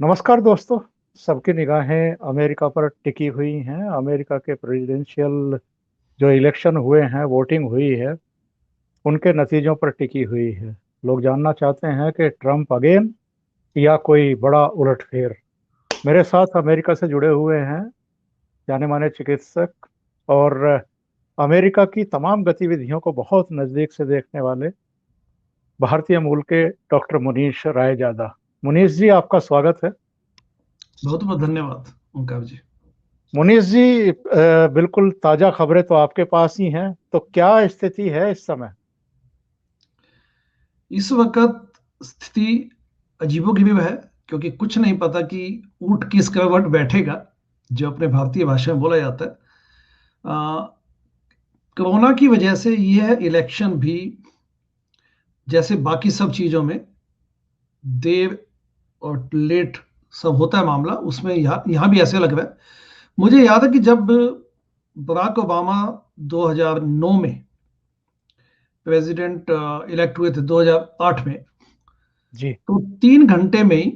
नमस्कार दोस्तों। सबकी निगाहें अमेरिका पर टिकी हुई हैं। अमेरिका के प्रेसिडेंशियल जो इलेक्शन हुए हैं, वोटिंग हुई है, उनके नतीजों पर टिकी हुई है। लोग जानना चाहते हैं कि ट्रंप अगेन या कोई बड़ा उलटफेर। मेरे साथ अमेरिका से जुड़े हुए हैं जाने माने चिकित्सक और अमेरिका की तमाम गतिविधियों को बहुत नज़दीक से देखने वाले भारतीय मूल के डॉक्टर मुनीश रायजादा। मुनीश जी, आपका स्वागत है। बहुत बहुत धन्यवाद ओंकार जी। मुनीष जी, बिल्कुल ताजा खबरें तो आपके पास ही हैं, तो क्या स्थिति है इस समय? इस वक्त स्थिति अजीबोगरीब है, क्योंकि कुछ नहीं पता कि ऊंट किस करवट बैठेगा, जो अपने भारतीय भाषा में बोला जाता है। कोरोना की वजह से यह इलेक्शन भी, जैसे बाकी सब चीजों में देर और लेट सब होता है मामला, उसमें यहाँ भी ऐसे लग रहा है। मुझे याद है कि जब बराक ओबामा 2009 में प्रेसिडेंट इलेक्ट हुए थे 2008 में, जी। तो 3 घंटे में ही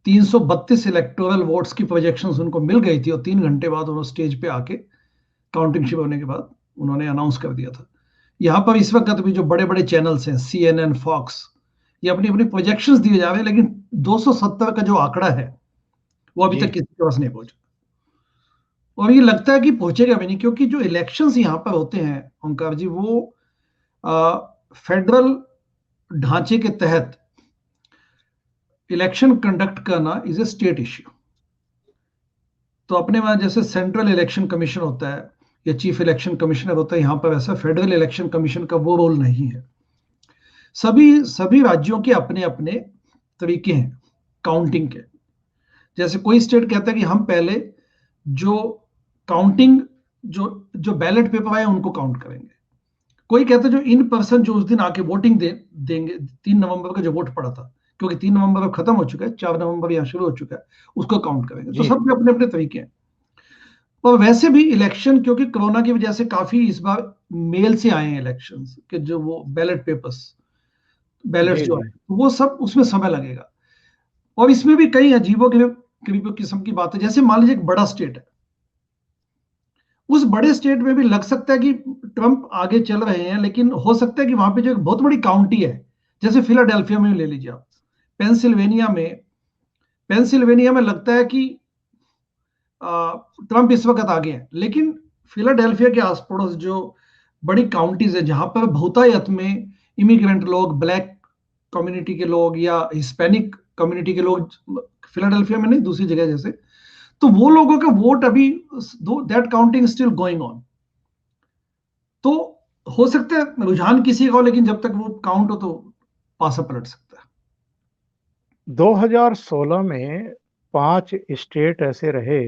332 इलेक्टोरल वोट्स की प्रोजेक्शंस उनको मिल गई थी, और 3 घंटे बाद उन्होंने स्टेज पे आके काउंटिंग शुरू होने के बाद उन्होंने अनाउंस कर दिया था। यहाँ पर इस वक्त भी जो बड़े बड़े चैनल्स हैं, CNN, फॉक्स, ये अपनी अपनी प्रोजेक्शंस दिए जा रहे हैं, लेकिन 270 का जो आंकड़ा है वो अभी तक जी। किसी के पास नहीं पहुंचा। और ये लगता है कि पहुंचेगा भी नहीं, क्योंकि जो इलेक्शंस यहाँ पर होते हैं ओंकार जी, वो फेडरल ढांचे के तहत इलेक्शन कंडक्ट करना इज ए स्टेट इश्यू। तो अपने वहां जैसे सेंट्रल इलेक्शन कमीशन होता है या चीफ इलेक्शन कमिश्नर होता है, यहां पर वैसा फेडरल इलेक्शन कमीशन का वो रोल नहीं है। सभी सभी राज्यों के अपने अपने तरीके हैं काउंटिंग के। जैसे कोई स्टेट कहता है कि हम पहले जो काउंटिंग, जो जो बैलेट पेपर आए उनको काउंट करेंगे। कोई कहता है जो इन पर्सन जो उस दिन आके वोटिंग देंगे, 3 नवंबर का जो वोट पड़ा था, क्योंकि 3 नवंबर अब खत्म हो चुका है, 4 नवंबर यहाँ शुरू हो चुका है, उसको काउंट करेंगे। तो जी। सबके अपने अपने तरीके हैं। और वैसे भी इलेक्शन, क्योंकि कोरोना की वजह से काफी इस बार मेल से आए हैं इलेक्शन के, जो वो बैलेट पेपर्स, बैलेट्स जी। जो जी। आए, वो सब उसमें समय लगेगा। और इसमें भी कई अजीबो गरीबो किस्म की बात है। जैसे मान लीजिए एक बड़ा स्टेट है, उस बड़े स्टेट में भी लग सकता है कि ट्रंप आगे चल रहे हैं, लेकिन हो सकता है कि वहां पे जो एक बहुत बड़ी काउंटी है, जैसे फिलाडेल्फिया में ले लीजिए आप, पेंसिल्वेनिया में पेंसिल्वेनिया में लगता है कि ट्रंप इस वक्त आगे हैं, लेकिन फिलाडेल्फिया के आस पड़ोस जो बड़ी काउंटीज है, जहां पर बहुतायत में इमिग्रेंट लोग, ब्लैक कम्युनिटी के लोग या हिस्पैनिक कम्युनिटी के लोग, फिलाडेल्फिया में नहीं, दूसरी जगह जैसे, तो वो लोगों का वोट अभी, that counting still going on. तो हो सकता है रुझान किसी का हो, लेकिन जब तक वो काउंट हो तो पासा पलट सकता है। 2016 में 5 स्टेट ऐसे रहे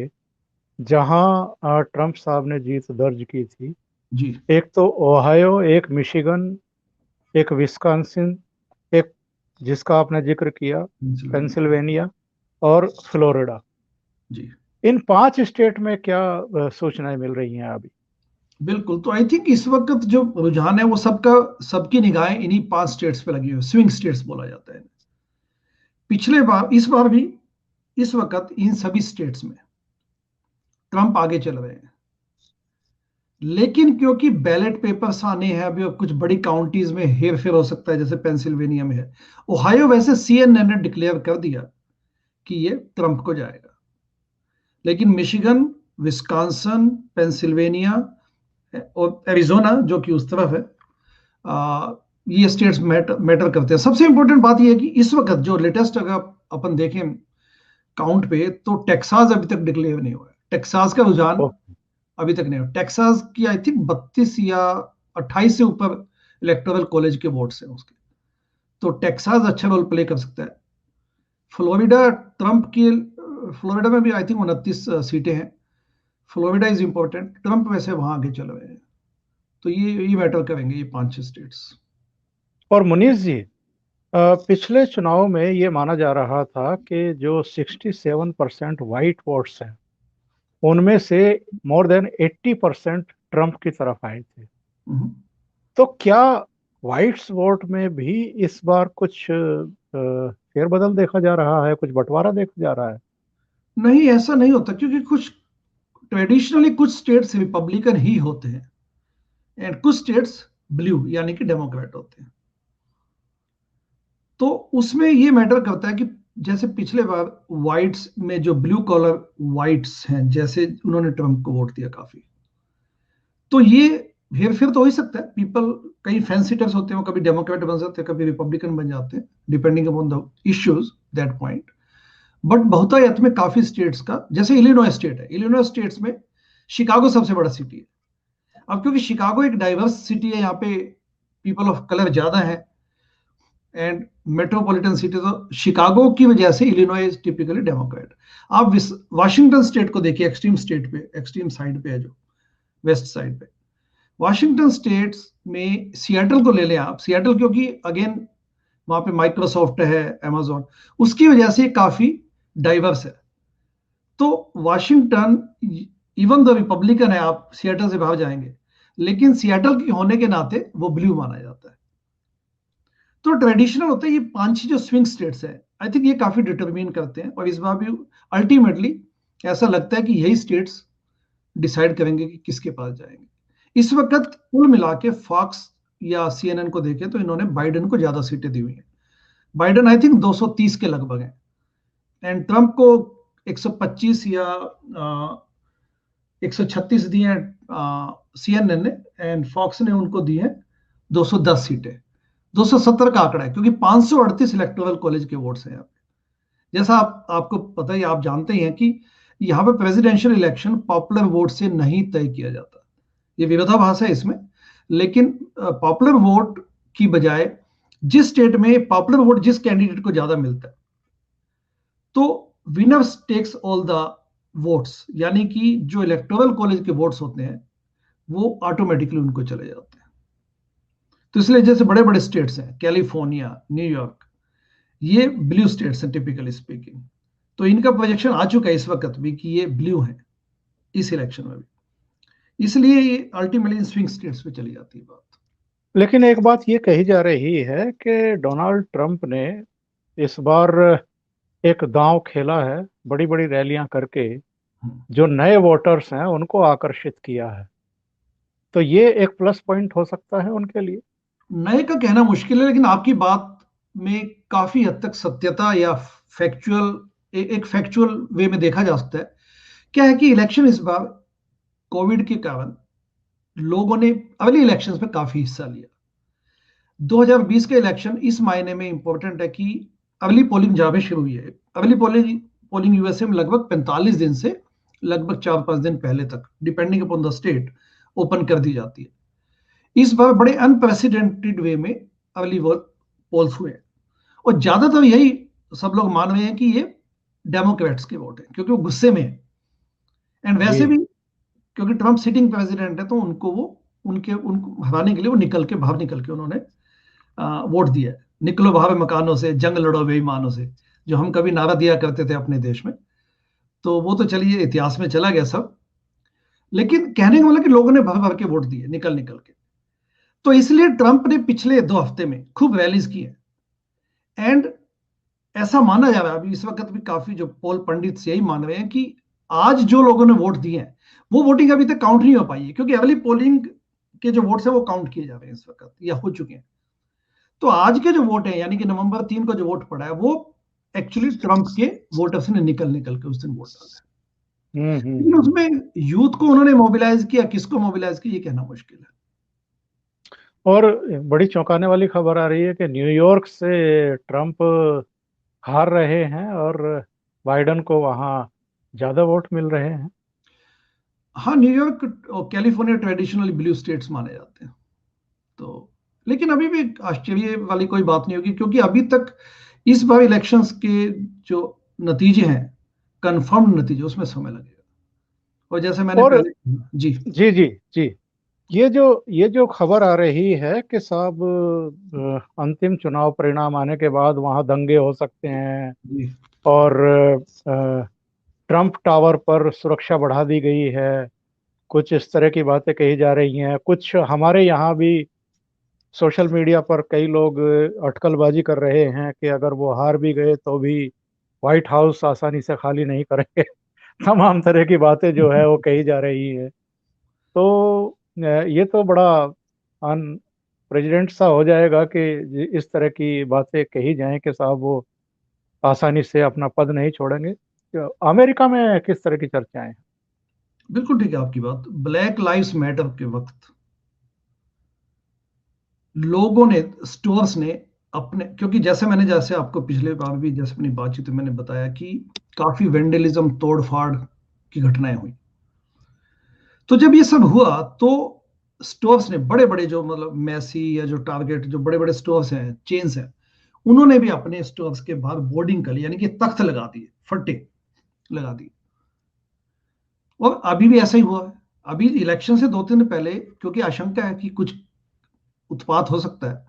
जहां ट्रंप साहब ने जीत दर्ज की थी। जी। एक तो ओहायो, एक मिशिगन, एक विस्कॉन्सिन, एक जिसका आपने जिक्र किया पेंसिल्वेनिया। पेंसिल्वेनिया, और फ्लोरिडा। जी। इन 5 स्टेट में क्या सूचनाएं मिल रही हैं अभी? बिल्कुल। तो आई थिंक इस वक्त जो रुझान है वो सबका, सबकी निगाहें इन्हीं 5 स्टेट्स पे लगी हुई है। स्विंग स्टेट्स बोला जाता है। पिछले बार, इस बार भी, इस वक्त इन सभी स्टेट्स में ट्रंप आगे चल रहे हैं। लेकिन क्योंकि बैलेट पेपर्स आने हैं अभी, और कुछ बड़ी काउंटीज में हेर फेर हो सकता है, जैसे पेंसिल्वेनिया में है। ओहायो वैसे CNN ने डिक्लेयर कर दिया कि ये ट्रंप को जाएगा, लेकिन मिशिगन, विस्कॉन्सन, पेंसिल्वेनिया और एरिजोना जो कि उस तरफ है, ये स्टेट्स मैटर करते हैं। सबसे इंपॉर्टेंट बात यह है कि इस वक्त जो लेटेस्ट, अगर अपन देखें काउंट पे, तो टेक्सास अभी तक डिक्लेयर नहीं हुआ है। टेक्सास का रुझान ओह। अभी तक नहीं हुआ। टेक्सास की आई थिंक 32 या 28 से ऊपर इलेक्टोरल कॉलेज के वोट्स हैं उसके। तो टेक्सास अच्छा रोल प्ले कर सकता है। फ्लोरिडा, ट्रंप की, फ्लोरिडा में भी आई थिंक 29 सीटें हैं। Florida is important. ट्रंप वैसे वहां आगे चल रहे हैं। तो ये मैटर करेंगे, ये 5-6 स्टेट्स। और मुनीष जी, पिछले चुनाव में ये माना जा रहा था कि जो 67% वाइट वोट्स हैं, उनमें से मोर देन 80% ट्रंप की तरफ आए थे। तो क्या वाइट्स वोट में भी इस बार कुछ फेरबदल देखा जा रहा है, कुछ बंटवारा देखा जा रहा है? नहीं, ऐसा नहीं होता, क्योंकि कुछ ट्रेडिशनली कुछ स्टेट्स रिपब्लिकन ही होते हैं एंड कुछ स्टेट्स ब्लू यानी कि डेमोक्रेट होते हैं। तो उसमें ये मैटर करता है कि जैसे पिछले बार व्हाइट्स में जो ब्लू कॉलर व्हाइट्स हैं, जैसे उन्होंने ट्रंप को वोट दिया काफी, तो ये हेर फेर तो हो ही सकता है। पीपल कई फैंस सीटर्स होते हैं, वो कभी डेमोक्रेट बन जाते हैं, कभी रिपब्लिकन बन जाते हैं, depending upon the issues that point. But बहुतायत में काफी स्टेट्स का, जैसे इलिनॉय स्टेट है, इलिनॉय स्टेट्स में शिकागो सबसे बड़ा सिटी है। अब क्योंकि शिकागो एक डाइवर्स सिटी है, यहाँ पे पीपल ऑफ कलर ज्यादा है एंड मेट्रोपॉलिटन सिटी, तो शिकागो की वजह से इलिनॉय टिपिकली डेमोक्रेट। आप वाशिंगटन स्टेट को देखिए, एक्सट्रीम स्टेट पे, एक्सट्रीम साइड पे है, जो वेस्ट साइड पे वाशिंगटन स्टेट्स में सियाटल को ले लें आप, सियाटल क्योंकि अगेन वहां पे माइक्रोसॉफ्ट है, अमेजोन, उसकी वजह से काफी डाइवर्स है। तो वाशिंगटन इवन दो रिपब्लिकन है, आप सियाटल से बाहर जाएंगे, लेकिन सियाटल की होने के नाते वो ब्लू माना जाता है। तो ट्रेडिशनल होता है, ये 5 जो स्विंग स्टेट्स है, आई थिंक ये काफी डिटरमिन करते हैं, और इस बार भी अल्टीमेटली ऐसा लगता है कि यही स्टेट्स डिसाइड करेंगे कि किसके पास जाएंगे। इस वक्त कुल मिला के फॉक्स या सीएनएन को देखें तो इन्होंने बाइडेन को ज्यादा सीटें दी हुई हैं। बाइडेन आई थिंक 230 के लगभग है, एंड ट्रंप को 125 या 136 दिए हैं सीएनएन ने, एंड फॉक्स ने उनको दी है 210 सीटें। 270 का आंकड़ा है, क्योंकि 538 इलेक्टोरल कॉलेज के वोट्स हैं यहाँ पे। जैसा आपको पता ही, आप जानते ही हैं कि यहाँ पे प्रेसिडेंशियल इलेक्शन पॉपुलर वोट से नहीं तय किया जाता। ये विरोधाभास है इसमें, लेकिन पॉपुलर वोट की बजाय जिस स्टेट में पॉपुलर वोट जिस कैंडिडेट को ज्यादा मिलता है, तो winners takes all the votes, यानी कि जो इलेक्टोरल कॉलेज के वोट्स होते हैं वो ऑटोमेटिकली उनको चले जाते हैं। तो इसलिए जैसे बड़े बड़े स्टेट्स हैं, कैलिफोर्निया, न्यूयॉर्क, ये ब्लू स्टेट्स हैं टिपिकली स्पीकिंग। तो इनका प्रोजेक्शन आ चुका है इस वक्त भी कि ये ब्लू है इस इलेक्शन में भी, इसलिए ये अल्टीमेटली स्विंग स्टेट्स पे चली जाती है बात। लेकिन एक बात ये कही जा रही है कि डोनाल्ड ट्रंप ने इस बार एक दांव खेला है, बड़ी बड़ी रैलियां करके जो नए वोटर्स हैं उनको आकर्षित किया है। तो ये एक प्लस पॉइंट हो सकता है उनके लिए। नए का कहना मुश्किल है, लेकिन आपकी बात में काफी हद तक सत्यता या एक फैक्चुअल वे में देखा जा सकता है। क्या है कि इलेक्शन इस बार कोविड के कारण लोगों ने अर्ली इलेक्शंस में काफी हिस्सा लिया। 2020 का इलेक्शन इस मायने में इंपॉर्टेंट है कि अर्ली पोलिंग जहां पे शुरू हुई है, अर्ली पोलिंग पोलिंग यूएसए में लगभग 45 दिन से लगभग 4-5 दिन पहले तक, depending upon the state, open कर दी जाती है। इस बार बड़े अनप्रेसिडेंटेड वे में अर्ली पोल्स हुए, और ज्यादातर यही सब लोग मान रहे हैं कि ये डेमोक्रेट्स के वोट है, क्योंकि वो गुस्से में है। एंड जी। वैसे भी क्योंकि ट्रंप सिटिंग प्रेसिडेंट है, तो उनको हराने के लिए वो बाहर निकल के उन्होंने वोट दिया है। निकलो बाहर मकानों से, जंग लड़ो बेईमानों से, जो हम कभी नारा दिया करते थे अपने देश में। तो वो तो चलिए इतिहास में चला गया सब, लेकिन कहने का मतलब कि लोगों ने भर भर के वोट दिए निकल निकल के। तो इसलिए ट्रंप ने पिछले 2 हफ्ते में खूब रैलीज की है, एंड ऐसा माना जा रहा है, अभी इस वक्त भी काफी जो पोल पंडित यही मान रहे हैं कि आज जो लोगों ने वोट दिए हैं वो वोटिंग अभी तक काउंट नहीं हो पाई है, क्योंकि अर्ली पोलिंग के जो वोट्स है वो काउंट किए जा रहे हैं इस वक्त या हो चुके हैं। तो आज के जो वोट है, यानी कि नवंबर 3 को जो वोट पड़ा है, वो एक्चुअली ट्रंप के वोटर्स ने निकल निकल के उस दिन वोट डाला है। लेकिन हम्म। उसमें यूथ को उन्होंने मोबिलाइज किया, किसको मोबिलाइज किया ये कहना मुश्किल है। और बड़ी चौंकाने वाली खबर आ रही है कि न्यूयॉर्क से ट्रंप हार रहे हैं और बाइडन को वहाँ ज्यादा वोट मिल रहे हैं। हाँ, न्यूयॉर्क और कैलिफोर्निया ट्रेडिशनली ब्लू स्टेट्स माने जाते हैं। तो लेकिन अभी भी आश्चर्य वाली कोई बात नहीं होगी, क्योंकि अभी तक इस बार इलेक्शंस के जो नतीजे हैं, कंफर्म नतीजे, उसमें समय लगेगा। और जैसे मैंने और पहले, जी जी जी जी, ये जो खबर आ रही है कि साहब अंतिम चुनाव परिणाम आने के बाद वहाँ दंगे हो सकते हैं, जी और ट्रंप टावर पर सुरक्षा बढ़ा दी गई है, कुछ इस तरह की बातें कही जा रही हैं। कुछ हमारे यहाँ भी सोशल मीडिया पर कई लोग अटकलबाजी कर रहे हैं कि अगर वो हार भी गए तो भी व्हाइट हाउस आसानी से खाली नहीं करेंगे। तमाम तरह की बातें जो है वो कही जा रही है। तो ये तो बड़ा अन प्रेसिडेंट सा हो जाएगा कि इस तरह की बातें कही जाएं कि साहब वो आसानी से अपना पद नहीं छोड़ेंगे। तो अमेरिका में किस तरह की चर्चाएं हैं? बिल्कुल ठीक है आपकी बात। ब्लैक लाइव्स मैटर के वक्त लोगों ने, स्टोर्स ने अपने, क्योंकि जैसे आपको पिछले बार भी जैसे अपनी बातचीत में मैंने बताया कि काफी वेंडलिज्म, तोड़फाड़ की घटनाएं हुई। तो जब ये सब हुआ तो स्टोर्स ने, बड़े बड़े जो मतलब मैसी या जो टारगेट, जो बड़े बड़े स्टोर्स हैं, चेन्स हैं, उन्होंने भी अपने स्टोर्स के बाहर बोर्डिंग कर लिया, यानी कि तख्त लगा दिए, फट्टे लगा दिए। और अभी भी ऐसा ही हुआ है। अभी इलेक्शन से 2 दिन पहले, क्योंकि आशंका है कि कुछ उत्पात हो सकता है,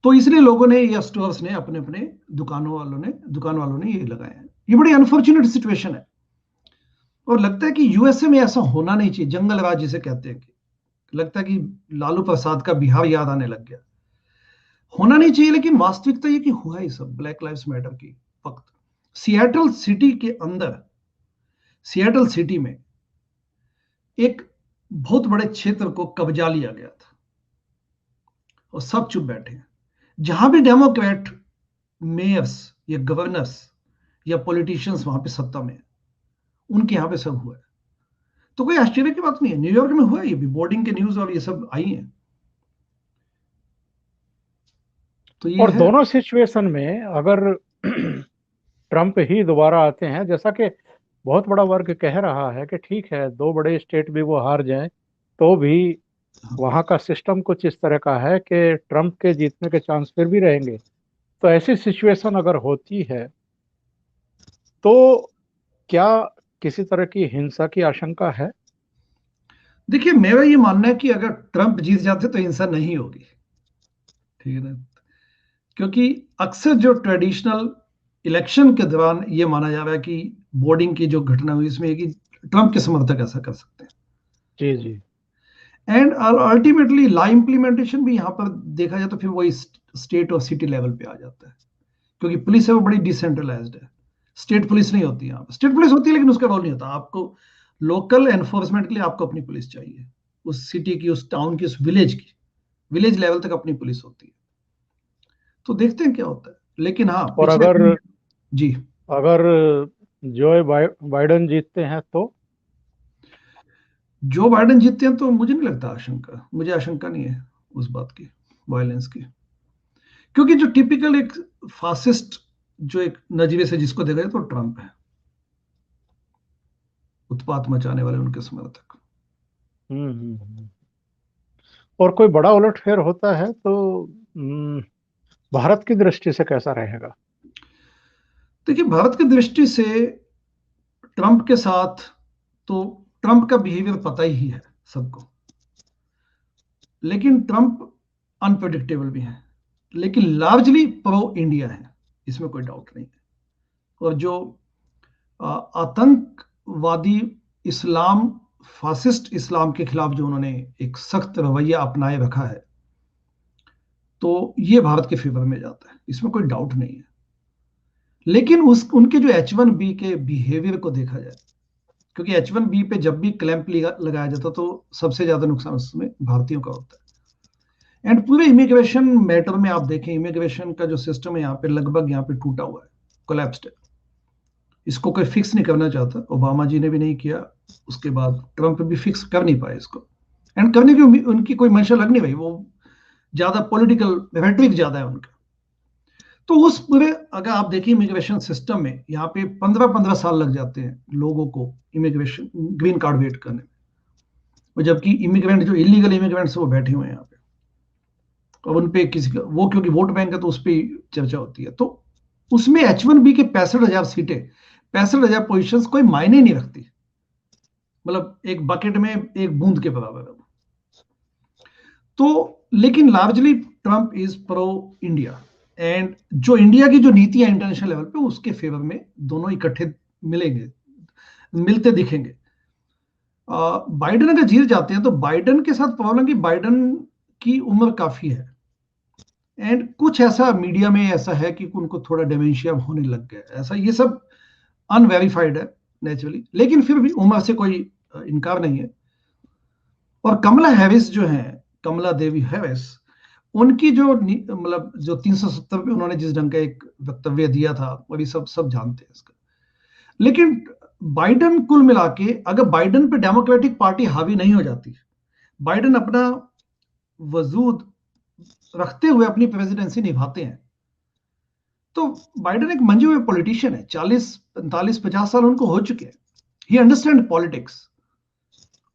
तो इसलिए लोगों ने या स्टोर्स ने, अपने अपने दुकान वालों ने ये लगाए हैं। ये बड़ी अनफॉर्चुनेट सिचुएशन है। और लगता है कि यूएसए में ऐसा होना नहीं चाहिए, जंगल राज जिसे कहते हैं। कि लगता है कि लालू प्रसाद का बिहार याद आने लग गया। होना नहीं चाहिए, लेकिन वास्तविकता ये कि हुआ ही सब ब्लैक लाइव्स मैटर की वक्त। सियाटल सिटी के अंदर, सियाटल सिटी में एक बहुत बड़े क्षेत्र को कब्जा लिया गया था और सब चुप बैठे हैं। जहां भी डेमोक्रेट मेयर्स या गवर्नर्स या पॉलिटिशियंस वहां पे सत्ता में है, उनके यहां पे सब हुआ है। तो कोई आश्चर्य की बात नहीं है, न्यूयॉर्क में हुआ है ये भी, बोर्डिंग के न्यूज और ये सब आई हैं। तो ये और है। दोनों सिचुएशन में अगर ट्रंप ही दोबारा आते हैं, जैसा कि बहुत बड़ा वर्ग कह रहा है कि ठीक है 2 बड़े स्टेट भी वो हार जाएं तो भी वहाँ का सिस्टम कुछ इस तरह का है कि ट्रंप के जीतने के चांस फिर भी रहेंगे। तो ऐसी सिचुएशन अगर होती है तो क्या किसी तरह की हिंसा की आशंका है? देखिए, मेरा ये मानना है कि अगर ट्रंप जीत जाते तो हिंसा नहीं होगी। ठीक है ना? क्योंकि अक्सर जो ट्रेडिशनल इलेक्शन के दौरान ये माना जा रहा है कि बोर्डिंग की जो घटना हुई, इसमें कि ट्रंप के समर्थक ऐसा कर सकते हैं। जी जी। एंड अल्टीमेटली ला इंप्लीमेंटेशन भी यहाँ पर देखा जाए तो फिर वही स्टेट और सिटी लेवल पे आ जाता है। क्योंकि पुलिस है वो बड़ी डिसेंट्रलाइज्ड है। स्टेट पुलिस नहीं होती यहाँ पर। स्टेट पुलिस होती है लेकिन उसका रोल नहीं होता। आपको लोकल एनफोर्समेंट के लिए आपको अपनी पुलिस चाहिए, उस सिटी की, उस टाउन की, उस विलेज की। विलेज लेवल तक अपनी पुलिस होती है। तो देखते हैं क्या होता है। लेकिन हाँ, और पिछले अगर जी, अगर बाइडन जीतते हैं तो? जो बाइडेन जीतते हैं तो मुझे नहीं लगता आशंका, मुझे आशंका नहीं है उस बात की, वायलेंस की। क्योंकि जो टिपिकल एक फासिस्ट, जो एक नजरिए से जिसको देखा जाए तो ट्रंप है, उत्पात मचाने वाले उनके समर्थक। हम्म। और कोई बड़ा उलटफेर होता है तो भारत की दृष्टि से कैसा रहेगा? देखिए, भारत की दृष्टि से ट्रंप के साथ तो ट्रंप का बिहेवियर पता ही है सबको। लेकिन ट्रंप अनप्रडिक्टेबल भी है, लेकिन लार्जली प्रो इंडिया है, इसमें कोई डाउट नहीं है। और जो आतंकवादी इस्लाम, फासिस्ट इस्लाम के खिलाफ जो उन्होंने एक सख्त रवैया अपनाए रखा है, तो ये भारत के फेवर में जाता है, इसमें कोई डाउट नहीं है। लेकिन उनके जो H1B के बिहेवियर को देखा जाए, क्योंकि H1B पे जब भी क्लैंप लगाया जाता तो सबसे ज्यादा नुकसान उसमें भारतीयों का होता है। एंड पूरे इमिग्रेशन मैटर में आप देखें, इमिग्रेशन का जो सिस्टम है यहाँ पे लगभग यहाँ पे टूटा हुआ है, कोलैप्स्ड है। इसको कोई फिक्स नहीं करना चाहता, ओबामा जी ने भी नहीं किया, उसके बाद ट्रंप भी फिक्स कर नहीं पाए इसको। एंड करने की उनकी कोई मंशा लग नहीं रही, वो ज्यादा पॉलिटिकल रेटरिक ज्यादा है उनका। तो उस पूरे, अगर आप देखिए इमिग्रेशन सिस्टम में, यहाँ पे 15-15 साल लग जाते हैं लोगों को इमिग्रेशन ग्रीन कार्ड वेट करने में। और जबकि इमिग्रेंट, जो इलीगल इमिग्रेंट्स, वो बैठे हुए हैं यहाँ पे, और उनपे किसी का वो, क्योंकि वोट बैंक है तो उस पर चर्चा होती है। तो उसमें H1B के 65,000 सीटें, 65,000 पोजिशन कोई मायने नहीं रखती। मतलब एक बकेट में एक बूंद के बराबर है। तो लेकिन largely Trump is pro India. And जो इंडिया की जो नीति है इंटरनेशनल लेवल पे, उसके फेवर में दोनों इकट्ठे मिलेंगे, मिलते दिखेंगे। बाइडन अगर जीत जाते हैं तो बाइडन के साथ प्रॉब्लम कि बाइडन की उम्र काफी है, एंड कुछ ऐसा मीडिया में ऐसा है कि उनको थोड़ा डिमेंशिया होने लग गया, ऐसा ये सब अनवेरिफाइड है नेचुरली, लेकिन फिर भी उम्र से कोई इनकार नहीं है। और कमला हैरिस जो है, कमला देवी हैरिस, उनकी जो मतलब जो 370 पे उन्होंने जिस ढंग का एक वक्तव्य दिया था, अभी सब सब जानते हैं इसका। लेकिन बाइडन कुल मिला के, अगर बाइडन पे डेमोक्रेटिक पार्टी हावी नहीं हो जाती, बाइडन अपना वजूद रखते हुए अपनी प्रेसिडेंसी निभाते हैं, तो बाइडन एक मंजे हुए पॉलिटिशियन है, 40 45 50 साल उनको हो चुके हैं, ही अंडरस्टैंड पॉलिटिक्स,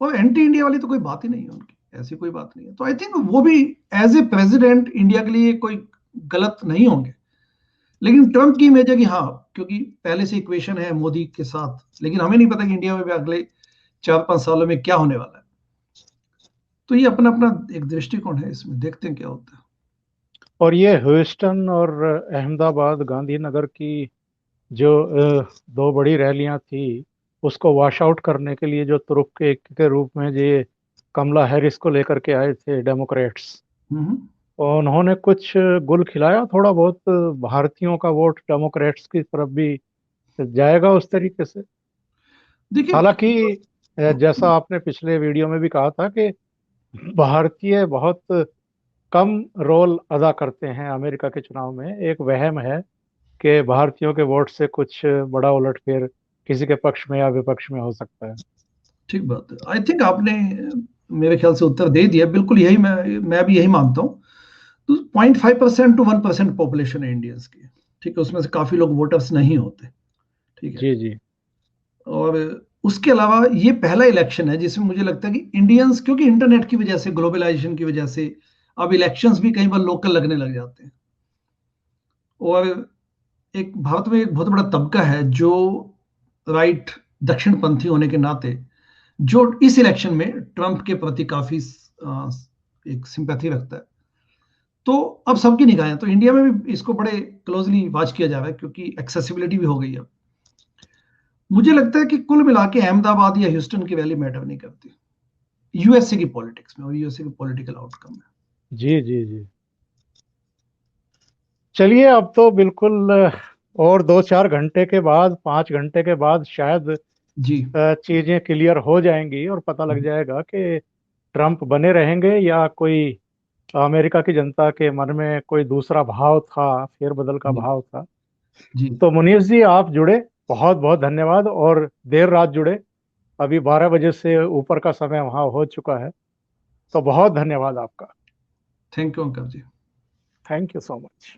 और एंटी इंडिया वाली तो कोई बात ही नहीं है उनकी, ऐसी कोई बात नहीं है। तो आई थिंक वो भी एज ए प्रेसिडेंट इंडिया के लिए कोई गलत नहीं होंगे। लेकिन ट्रंप की इमेज है कि हाँ, क्योंकि पहले से इक्वेशन है मोदी के साथ, लेकिन हमें नहीं पता कि इंडिया में भी अगले 4 5 सालों में क्या होने वाला है। तो ये अपना अपना एक दृष्टिकोण है, इसमें देखते हैं क्या होता है। और ये ह्यूस्टन और अहमदाबाद गांधीनगर की जो दो बड़ी रैलियां थी, उसको वॉश आउट करने के लिए जो तुरुप के रूप में ये कमला हैरिस को लेकर के आए थे डेमोक्रेट्स, हम्म। और उन्होंने कुछ गुल खिलाया, थोड़ा बहुत भारतीयों का वोट डेमोक्रेट्स की तरफ भी जाएगा उस तरीके से। देखिए, हालांकि जैसा आपने पिछले वीडियो में भी कहा था कि भारतीय बहुत कम रोल अदा करते हैं अमेरिका के चुनाव में, एक वहम है कि भारतीयों के वोट से कुछ बड़ा उलटफेर किसी के पक्ष में या विपक्ष में हो सकता है। ठीक बात है। आई थिंक आपने मेरे ख्याल से उत्तर दे दिया, बिल्कुल यही मैं भी यही मानता हूँ। तो 0.5% to 1% पॉपुलेशन है इंडियंस की, ठीक है, उसमें से काफी लोग वोटर्स नहीं होते, ठीक है। जी जी। और उसके अलावा ये पहला इलेक्शन है जिसमें मुझे लगता है कि इंडियंस, क्योंकि इंटरनेट की वजह से, ग्लोबलाइजेशन की वजह से, अब इलेक्शंस भी कई बार लोकल लगने लग जाते हैं। और एक भारत में एक बहुत बड़ा तबका है जो राइट दक्षिणपंथी होने के नाते, जो इस इलेक्शन में ट्रंप के प्रति काफी एक सिंपैथी रखता है। तो अब सबकी निगाहें तो इंडिया में भी इसको बड़े क्लोजली वॉच किया जा रहा है, क्योंकि एक्सेसिबिलिटी भी हो गई है। मुझे लगता है कि कुल मिला के अहमदाबाद या ह्यूस्टन की रैली मैटर नहीं करती यूएसए की पॉलिटिक्स में और यूएसए के पॉलिटिकल आउटकम में। जी जी जी। चलिए, अब तो बिल्कुल और 2 4 घंटे के बाद, 5 घंटे के बाद शायद जी। चीजें क्लियर हो जाएंगी और पता लग जाएगा कि ट्रंप बने रहेंगे या कोई अमेरिका की जनता के मन में कोई दूसरा भाव था, फेरबदल का जी। भाव था। जी। तो मुनीष जी, आप जुड़े, बहुत बहुत धन्यवाद, और देर रात जुड़े, अभी 12 बजे से ऊपर का समय वहाँ हो चुका है। तो बहुत धन्यवाद आपका। Thank you uncle ji. Thank you so much.